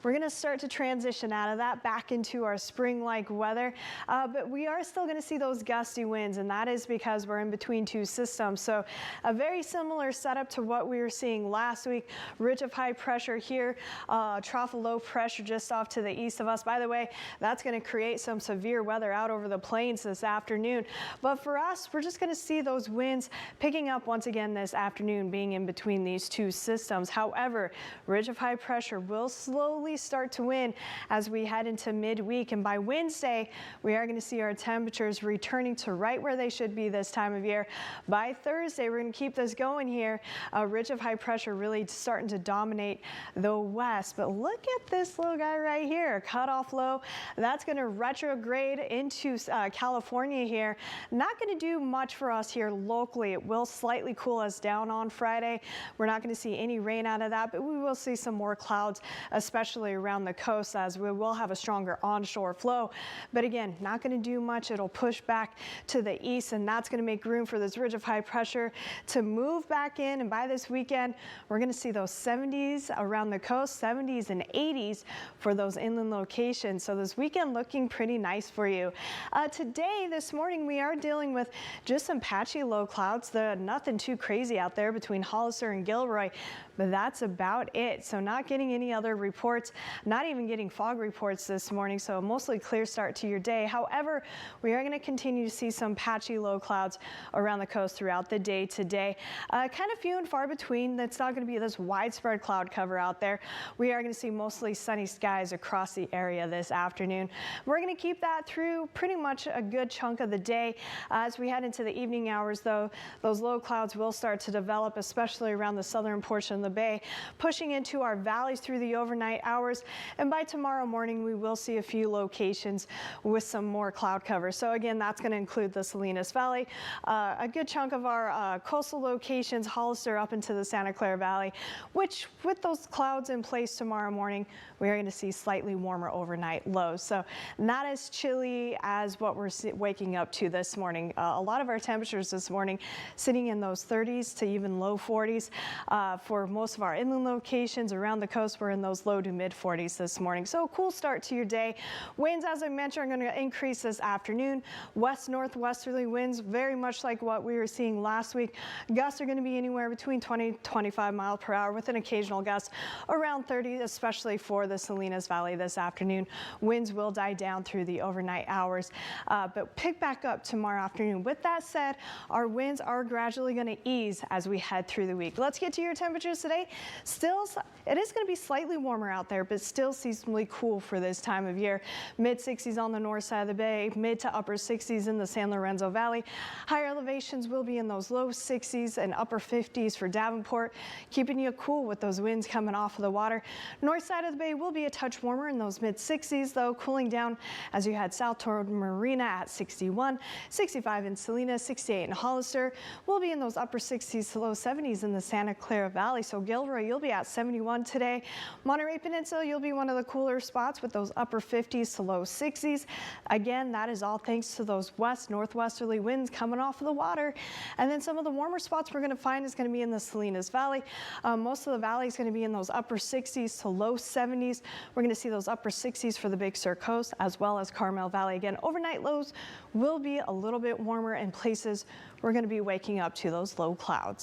We're going to start to transition out of that back into our spring-like weather, but we are still going to see those gusty winds, and that is because we're in between two systems. So a very similar setup to what we were seeing last week. Ridge of high pressure here, trough of low pressure just off to the east of us. By the way, that's going to create some severe weather out over the plains this afternoon. But for us, we're just going to see those winds picking up once again this afternoon, being in between these two systems. However, ridge of high pressure will slowly start to win as we head into midweek, and by Wednesday we are going to see our temperatures returning to right where they should be this time of year. By Thursday, we're going to keep this going here. A ridge of high pressure really starting to dominate the west, but look at this little guy right here, cutoff low. That's going to retrograde into California here. Not going to do much for us here locally. It will slightly cool us down on Friday. We're not going to see any rain out of that, but we will see some more clouds, especially around the coast, as we will have a stronger onshore flow. But again, not going to do much. It'll push back to the east, and that's going to make room for this ridge of high pressure to move back in. And by this weekend, we're going to see those 70s around the coast, 70s and 80s for those inland locations. So this weekend looking pretty nice for you. Today, this morning, we are dealing with just some patchy low clouds. Nothing too crazy out there between Hollister and Gilroy, but that's about it. So not getting any other reports, not even getting fog reports this morning, so a mostly clear start to your day. However, we are going to continue to see some patchy low clouds around the coast throughout the day today. Kind of few and far between. That's not going to be this widespread cloud cover out there. We are going to see mostly sunny skies across the area this afternoon. We're going to keep that through pretty much a good chunk of the day. As we head into the evening hours, though, those low clouds will start to develop, especially around the southern portion of the bay, pushing into our valleys through the overnight hours. And by tomorrow morning, we will see a few locations with some more cloud cover. So again, that's going to include the Salinas Valley, a good chunk of our coastal locations, Hollister up into the Santa Clara Valley, which with those clouds in place tomorrow morning, we are going to see slightly warmer overnight lows. So not as chilly as what we're waking up to this morning. A lot of our temperatures this morning sitting in those 30s to even low 40s. For most of our inland locations around the coast, we're in those low to mid 40s this morning. So a cool start to your day. Winds, as I mentioned, are going to increase this afternoon. West northwesterly winds, very much like what we were seeing last week. Gusts are going to be anywhere between 20 to 25 miles per hour with an occasional gust around 30, especially for the Salinas Valley this afternoon. Winds will die down through the overnight hours, but pick back up tomorrow afternoon. With that said, our winds are gradually going to ease as we head through the week. Let's get to your temperatures today. Still, it is going to be slightly warmer out there, but still seasonably cool for this time of year. Mid 60s on the north side of the bay, mid to upper 60s in the San Lorenzo Valley. Higher elevations will be in those low 60s and upper 50s for Davenport, keeping you cool with those winds coming off of the water. North side of the bay will be a touch warmer in those mid 60s, though, cooling down as you head south toward Marina at 61, 65 in Salinas, 68 in Hollister. We'll be in those upper 60s to low 70s in the Santa Clara Valley. So Gilroy, you'll be at 71 today. Monterey Peninsula, you'll be one of the cooler spots with those upper 50s to low 60s. Again, that is all thanks to those west northwesterly winds coming off of the water. And then some of the warmer spots we're going to find is going to be in the Salinas Valley. Most of the valley is going to be in those upper 60s to low 70s. We're going to see those upper 60s for the Big Sur coast as well as Carmel Valley. Again, overnight lows will be a little bit warmer in places we're going to be waking up to those low clouds.